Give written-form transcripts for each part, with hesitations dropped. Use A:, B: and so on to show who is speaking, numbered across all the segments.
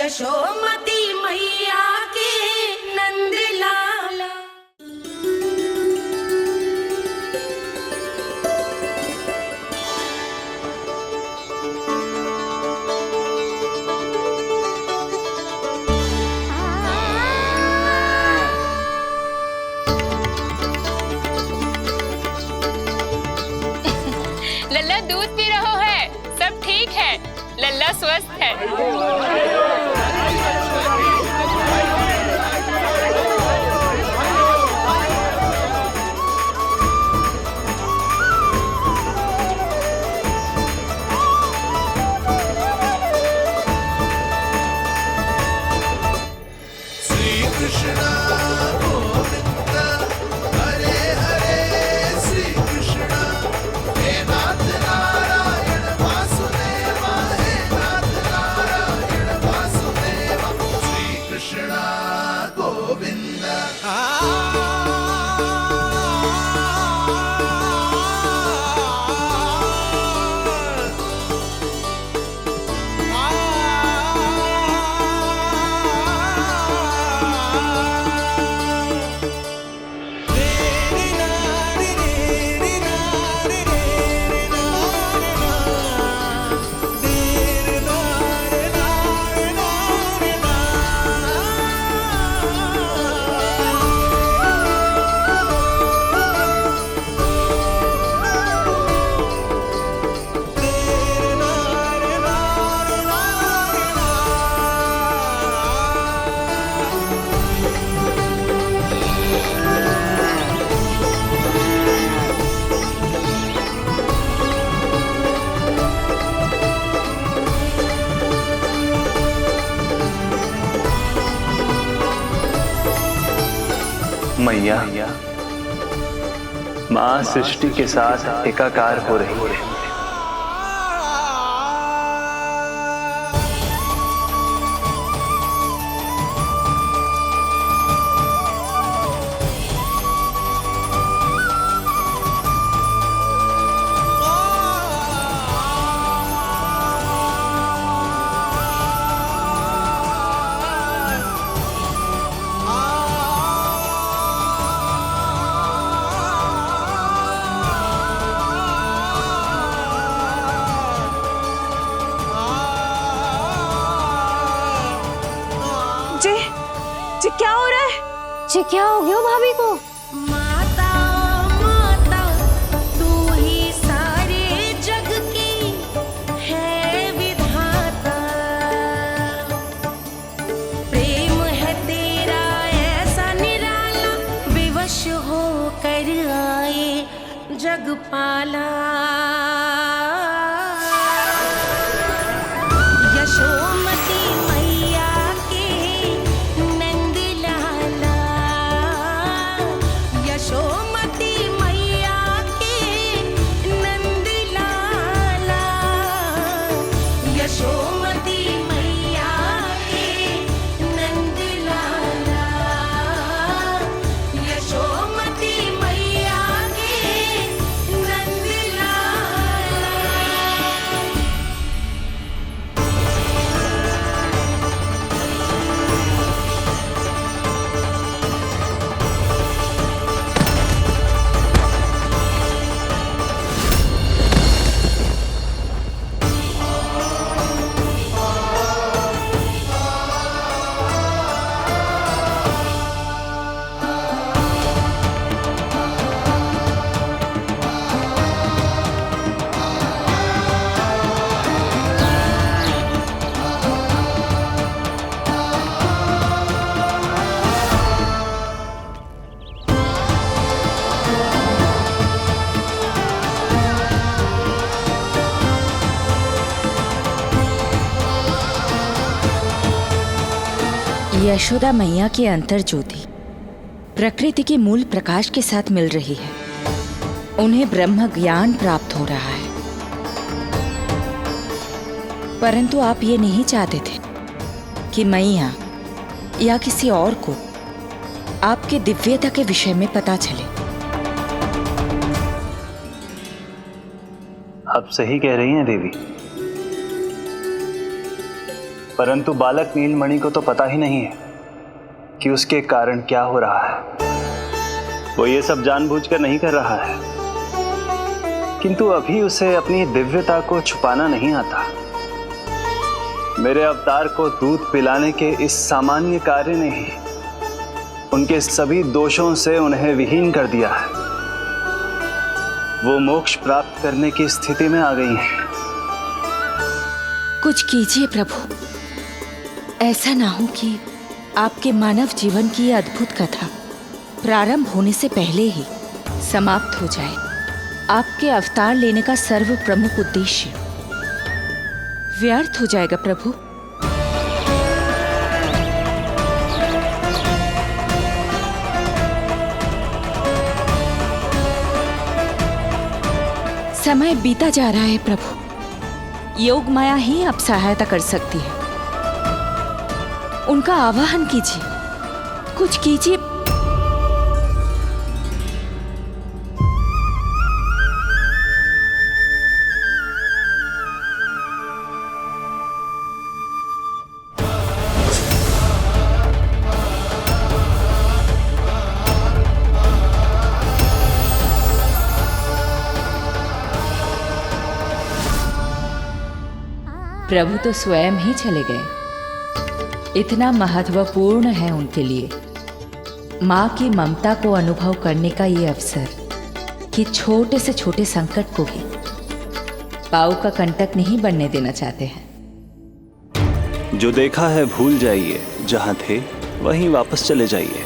A: यशोमती मैया के नंद लाला।
B: लल्ला दूध पी रहा है, सब ठीक है, लल्ला स्वस्थ है।
C: मैया, माँ सृष्टि के साथ एकाकार हो रही है।
D: जी क्या हो रहा है? जी क्या हो गया भाभी को?
A: माता माता तू ही सारे जग की है विधाता, प्रेम है तेरा ऐसा निराला, विवश हो कर आए जगपाला। यशोमती मैया के नंद लाला, यशोमती मैया के नंद लाला, यशोमती मैया के नंद लाला, यशोमती मैया के नंद लाला।
E: यशोदा मैया की अंतर ज्योति प्रकृति के मूल प्रकाश के साथ मिल रही है। उन्हें ब्रह्म ज्ञान प्राप्त हो रहा है, परंतु आप ये नहीं चाहते थे कि मैया या किसी और को आपके दिव्यता के विषय में पता चले।
C: आप सही कह रही हैं देवी। परंतु बालक नीलमणि को तो पता ही नहीं है कि उसके कारण क्या हो रहा है। वो ये सब जानबूझकर नहीं कर रहा है, किंतु अभी उसे अपनी दिव्यता को छुपाना नहीं आता। मेरे अवतार को दूध पिलाने के इस सामान्य कार्य ने ही उनके सभी दोषों से उन्हें विहीन कर दिया है। वो मोक्ष प्राप्त करने की स्थिति में आ गई हैं।
E: कुछ कीजिए प्रभु, ऐसा ना हो कि आपके मानव जीवन की यह अद्भुत कथा प्रारंभ होने से पहले ही समाप्त हो जाए। आपके अवतार लेने का सर्व प्रमुख उद्देश्य व्यर्थ हो जाएगा प्रभु। समय बीता जा रहा है प्रभु, योग माया ही अब सहायता कर सकती है। उनका आवाहन कीजिए, कुछ कीजिए। प्रभु तो स्वयं ही चले गए। इतना महत्वपूर्ण है उनके लिए माँ की ममता को अनुभव करने का ये अवसर कि छोटे से छोटे संकट को भी पाँव का कंटक नहीं बनने देना चाहते हैं।
C: जो देखा है भूल जाइए, जहां थे वहीं वापस चले जाइए।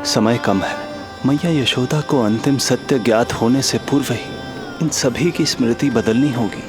C: समय कम है। मैया यशोदा को अंतिम सत्य ज्ञात होने से पूर्व ही इन सभी की स्मृति बदलनी होगी।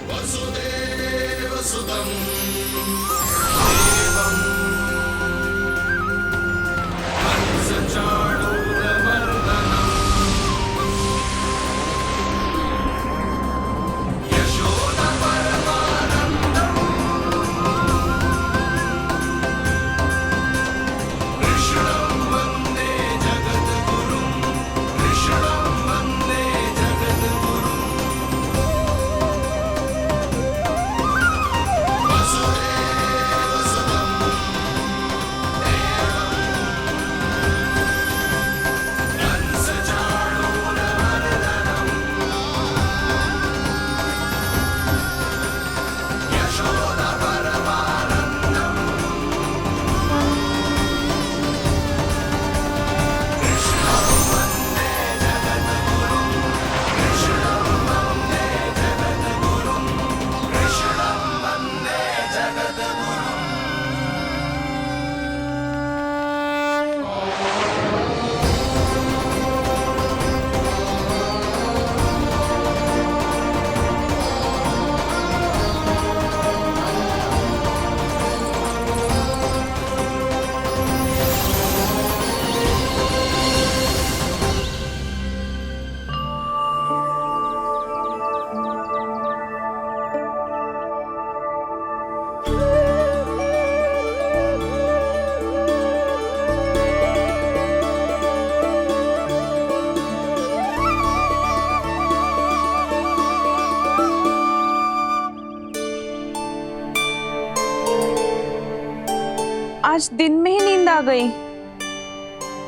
D: आज दिन में ही नींद आ गई।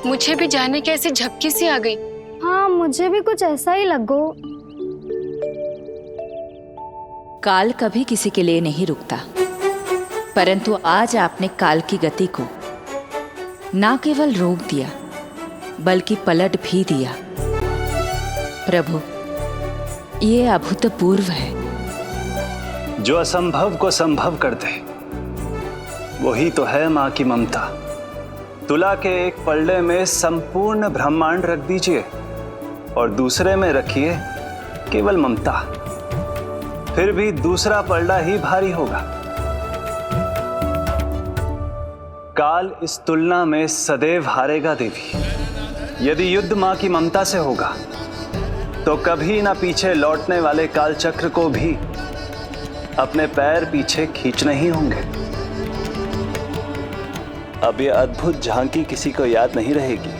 B: मुझे भी जाने कैसे झपकी सी आ गई।
F: हाँ, मुझे भी कुछ ऐसा ही लगो।
E: काल कभी किसी के लिए नहीं रुकता, परंतु आज आपने काल की गति को ना केवल रोक दिया बल्कि पलट भी दिया। प्रभु, ये अभूतपूर्व है।
C: जो असंभव को संभव कर दे वही तो है माँ की ममता। तुला के एक पल्ले में संपूर्ण ब्रह्मांड रख दीजिए और दूसरे में रखिए केवल ममता, फिर भी दूसरा पल्ला ही भारी होगा। काल इस तुलना में सदैव हारेगा देवी। यदि युद्ध माँ की ममता से होगा तो कभी ना पीछे लौटने वाले काल चक्र को भी अपने पैर पीछे खींचने ही होंगे। अब ये अद्भुत झांकी किसी को याद नहीं रहेगी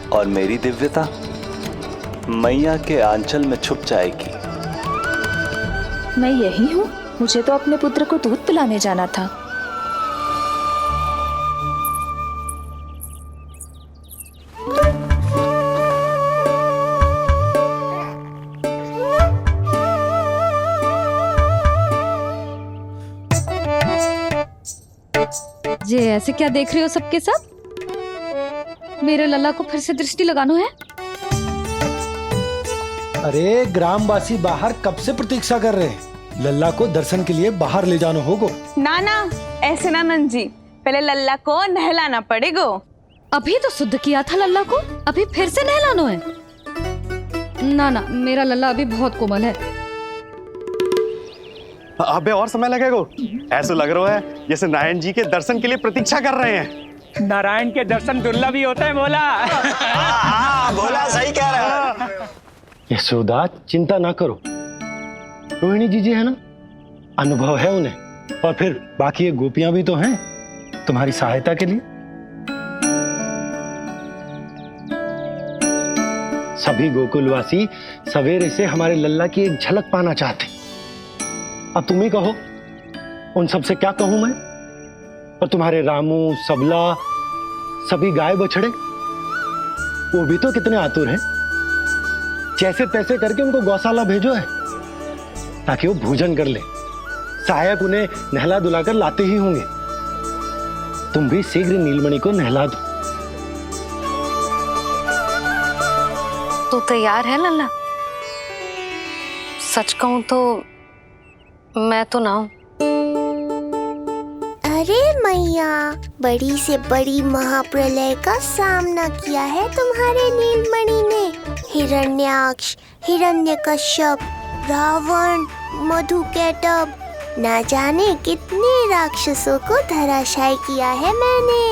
C: और मेरी दिव्यता मैया के आंचल में छुप जाएगी।
E: मैं यही हूँ। मुझे तो अपने पुत्र को दूध पिलाने जाना था।
D: ये ऐसे क्या देख रहे हो सबके सब? मेरे लल्ला को फिर से दृष्टि लगाना है?
G: अरे ग्रामवासी बाहर कब से प्रतीक्षा कर रहे हैं। लल्ला को दर्शन के लिए बाहर ले जाना होगा।
H: ना ना, ऐसे ना नंद जी, पहले लल्ला को नहलाना पड़ेगा।
D: अभी तो शुद्ध किया था लल्ला को, अभी फिर से नहलाना है? ना ना, मेरा लल्ला अभी बहुत कोमल है।
I: अबे और समय लगेगा। ऐसा लग रहा है जैसे नारायण जी के दर्शन के लिए प्रतीक्षा कर रहे हैं।
J: नारायण के दर्शन दुर्लभ ही होता है बोला।
I: बोला सही कह रहा है।
G: यशोदा चिंता ना करो, रोहिणी जी है ना, अनुभव है उन्हें। और फिर बाकी ये गोपियां भी तो हैं तुम्हारी सहायता के लिए। सभी गोकुलवासी सवेरे से हमारे लल्ला की एक झलक पाना चाहते। अब तुम ही कहो, उन सब से क्या कहूं मैं? और तुम्हारे रामू, सबला, सभी गाय बछड़े, वो भी तो कितने आतुर हैं। जैसे तैसे करके उनको गौशाला भेजो है ताकि वो भोजन कर ले। सहायक उन्हें नहला धुलाकर लाते ही होंगे। तुम भी शीघ्र नीलमणि को नहला दो।
F: तू तैयार है लल्ला? सच कहूं तो मैं तो ना हूं।
K: अरे मैया, बड़ी से बड़ी महाप्रलय का सामना किया है तुम्हारे नीलमणि ने। हिरण्याक्ष, हिरण्यकश्यप, रावण, मधुकैटभ, ना जाने कितने राक्षसों को धराशायी किया है मैंने।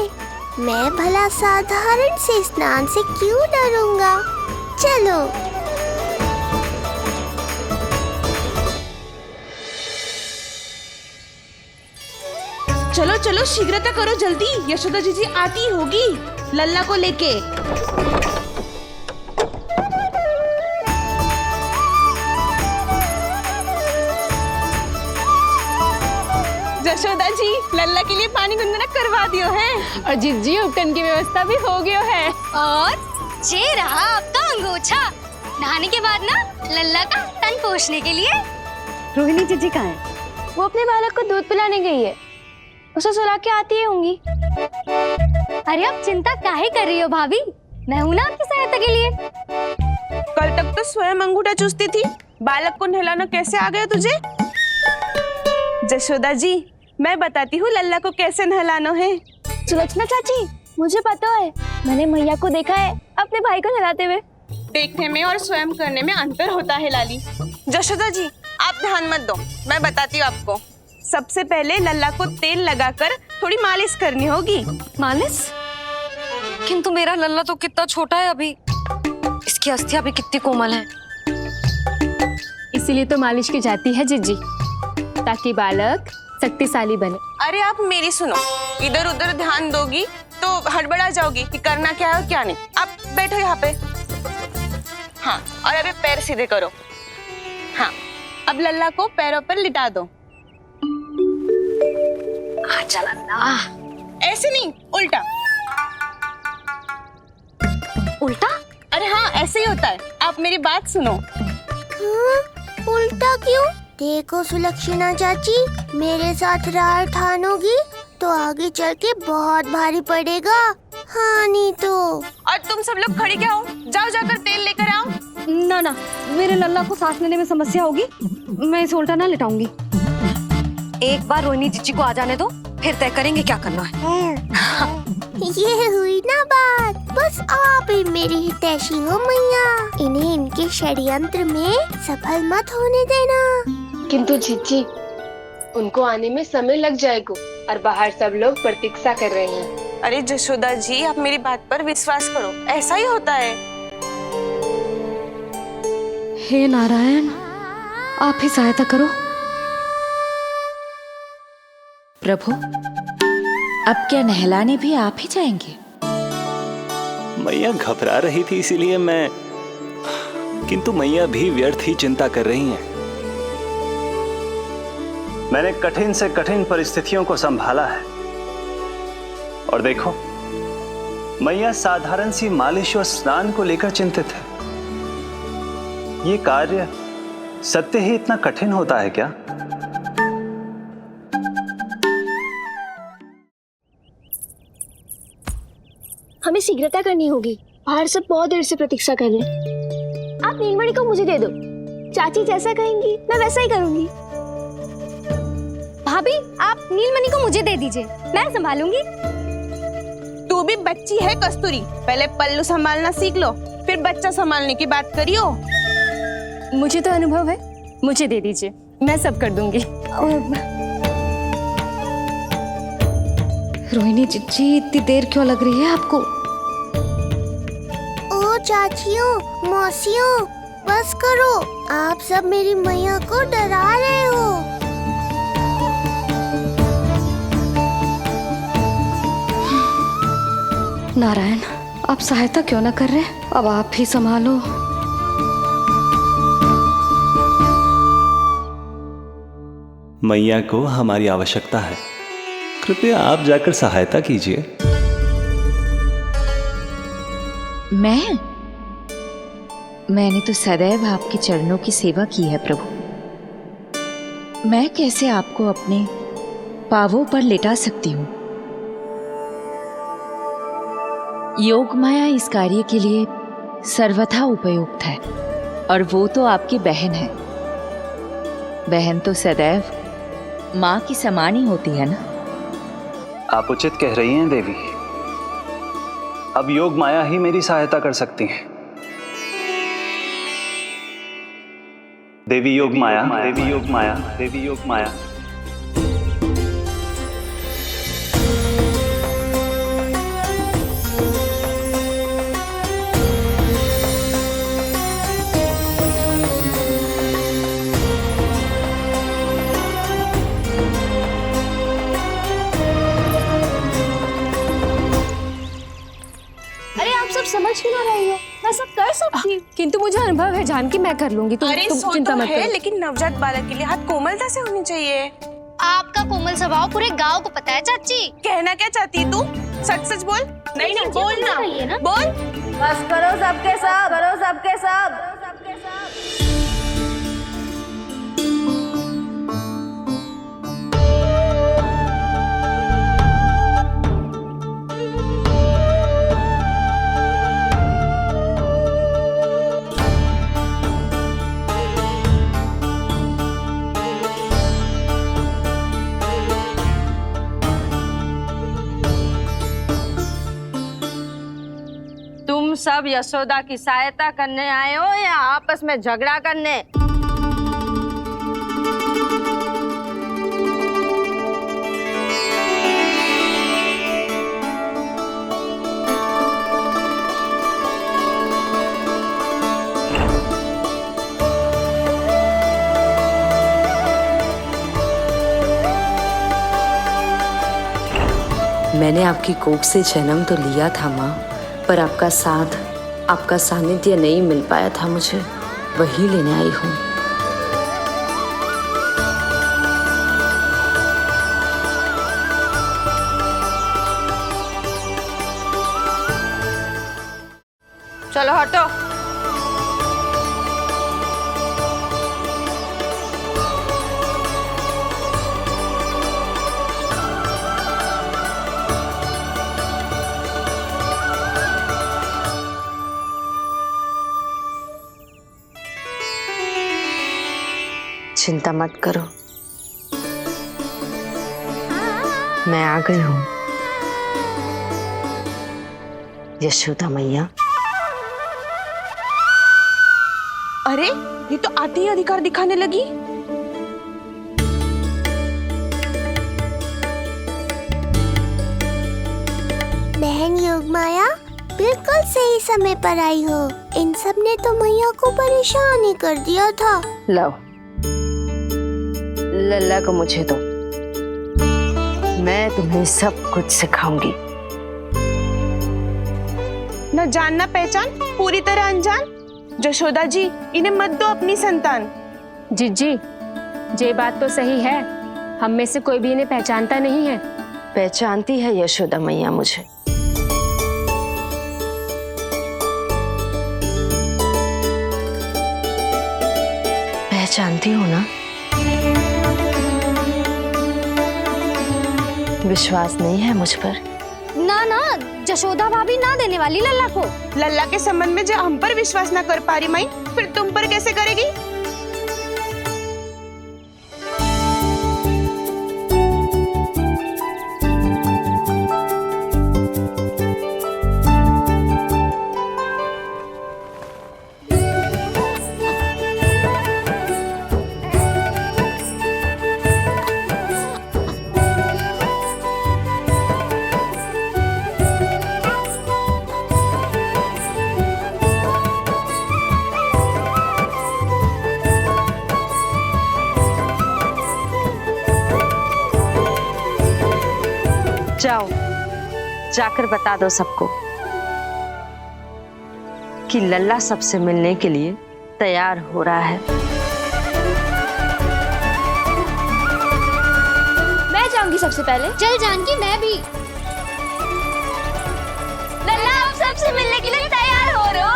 K: मैं भला साधारण से स्नान से क्यों डरूंगा? चलो।
H: चलो चलो, शीघ्रता करो जल्दी, यशोदा जी आती होगी लल्ला को लेके। यशोदा जी, लल्ला के लिए पानी गुनगुना करवा दियो है।
B: और जिज्जी उपटन की व्यवस्था भी हो गयो है।
F: और ये रहा आपका अंगोछा। नहाने के बाद ना लल्ला का तन पोंछने के लिए।
D: रोहिणी जीजी कहाँ है?
F: वो अपने बालक को दूध पिलाने गई है, उसे सुला के आती होंगी। अरे आप चिंता काहे कर रही हो भाभी, मैं हूं ना आपकी सहायता के लिए।
H: कल तक तो स्वयं अंगूठा चूसती थी, बालक को नहलाना कैसे आ गया तुझे? यशोदा जी, मैं बताती हूँ लल्ला को कैसे नहलाना है।
F: सुलक्षणा चाची, मुझे पता है, मैंने मैया को देखा है अपने भाई को नहलाते हुए।
H: देखने में और स्वयं करने में अंतर होता है लाली। यशोदा जी, आप ध्यान मत दो, मैं बताती हूँ आपको। सबसे पहले लल्ला को तेल लगाकर थोड़ी मालिश करनी होगी।
D: मालिश? किंतु मेरा लल्ला तो कितना छोटा है अभी, इसकी अस्थियां भी कितनी कोमल हैं।
B: इसीलिए तो मालिश की जाती है जिज्जी, ताकि बालक शक्तिशाली बने।
H: अरे आप मेरी सुनो, इधर उधर ध्यान दोगी तो हड़बड़ा जाओगी कि करना क्या है और क्या नहीं। आप बैठो यहाँ पे। हाँ, और अभी पैर सीधे करो। हाँ, अब लल्ला को पैरों पर लिटा दो। ऐसे नहीं, उल्टा।
F: उल्टा?
H: अरे हाँ, ऐसे ही होता है। आप मेरी बात सुनो।
K: हाँ, उल्टा क्यों? देखो सुलक्षणा चाची, मेरे साथ राह ठानोगी तो आगे चल के बहुत भारी पड़ेगा। हाँ नहीं तो।
H: और तुम सब लोग खड़े क्या हो? जाओ जाकर तेल लेकर आओ।
D: ना ना, मेरे लल्ला को सांस लेने में समस्या होगी, मैं इसे उल्टा ना लिटाऊंगी। एक बार रोहिणी जीजी को आ जाने दो, फिर तय करेंगे क्या करना है।
K: ये हुई ना बात, बस आप ही मेरी हितैषी हो मैया। इन्हें इनके षड्यंत्र में सफल मत होने देना।
L: किंतु जीजी, उनको आने में समय लग जाएगा और बाहर सब लोग प्रतीक्षा कर रहे हैं।
H: अरे यशोदा जी, आप मेरी बात पर विश्वास करो, ऐसा ही होता है।
D: हे नारायण, आप ही सहायता करो।
E: प्रभु, अब क्या नहलाने भी आप ही जाएंगे?
C: मैया घबरा रही थी इसीलिए मैं, किंतु मैया भी व्यर्थ ही चिंता कर रही हैं। मैंने कठिन से कठिन परिस्थितियों को संभाला है और देखो, मैया साधारण सी मालिश और स्नान को लेकर चिंतित है। ये कार्य सत्य ही इतना कठिन होता है क्या?
F: हमें शीघ्रता करनी होगी, बाहर सब बहुत देर से प्रतीक्षा कर रहे हैं। आप नीलमणि को मुझे दे दो, चाची जैसा कहेंगी मैं वैसा ही करूंगी। भाभी, आप नीलमणि को मुझे दे दीजिए, मैं संभालूंगी।
H: तू भी बच्ची है कस्तूरी, पहले पल्लू संभालना सीख लो, फिर बच्चा संभालने की बात करियो।
B: मुझे तो अनुभव है, मुझे दे दीजिए, मैं सब कर दूंगी।
D: रोहिणी जीजी, इतनी देर क्यों लग रही है आपको?
K: ओ चाचियों, मौसियों, बस करो, आप सब मेरी मैया को डरा रहे हो।
D: नारायण, आप सहायता क्यों ना कर रहे? अब आप ही संभालो।
C: मैया को हमारी आवश्यकता है, कृपया आप जाकर सहायता कीजिए।
E: मैंने तो सदैव आपके चरणों की सेवा की है प्रभु। मैं कैसे आपको अपने पांवों पर लेटा सकती हूँ? योग माया इस कार्य के लिए सर्वथा उपयुक्त है, और वो तो आपकी बहन है। बहन तो सदैव माँ की समान ही होती है ना।
C: आप उचित कह रही हैं देवी, अब योग माया ही मेरी सहायता कर सकती हैं। देवी योग माया, देवी योग माया, देवी योग माया।
F: अरे आप सब समझ क्यों ना रही हो? मैं सब कर सकती हूँ।
B: किंतु मुझे अनुभव है जानकी, मैं कर लूंगी। तुम
H: सो
B: चिंता
H: तो
B: मत
H: है,
B: करो।
H: लेकिन नवजात बालक के लिए हाथ कोमलता से होनी चाहिए।
F: आपका कोमल स्वभाव पूरे गांव को पता है चाची।
H: कहना क्या चाहती है तू? सच सच बोल। नहीं नहीं, बोल ना, बोल।
D: बस करो सबके सब, करो सबके सब।
M: तुम सब यशोदा की सहायता करने आए हो या आपस में झगड़ा करने?
N: मैंने आपकी कोख से जन्म तो लिया था माँ, पर आपका साथ, आपका सानिध्य नहीं मिल पाया था मुझे, वही लेने आई हूँ।
M: चलो हटो।
N: चिंता मत करो, मैं आ गई हूँ। यशोदा मैया।
H: अरे ये तो आते ही अधिकार दिखाने लगी।
K: बहन योगमाया, बिल्कुल सही समय पर आई हो। इन सब ने तो मैया को परेशान ही कर दिया था।
M: लो, लल्ला को मुझे दो, मैं तुम्हें सब कुछ सिखाऊंगी।
H: न जान न पहचान, पूरी तरह अनजान। यशोदा जी, इन्हें मत दो अपनी संतान।
L: जीजी, ये बात तो सही है, हम में से कोई भी इन्हें पहचानता नहीं है।
M: पहचानती है यशोदा मैया मुझे। पहचानती हो ना? विश्वास नहीं है मुझ पर?
F: ना ना, यशोदा भाभी ना देने वाली लल्ला को।
H: लल्ला के संबंध में जो हम पर विश्वास न कर पा रही माई, फिर तुम पर कैसे करेगी?
M: जाओ, जाकर बता दो सबको कि लल्ला सबसे मिलने के लिए तैयार हो रहा है।
F: मैं जाऊंगी सबसे पहले। चल जानकी, मैं भी। लल्ला आप सबसे मिलने के लिए तैयार हो रहे हो?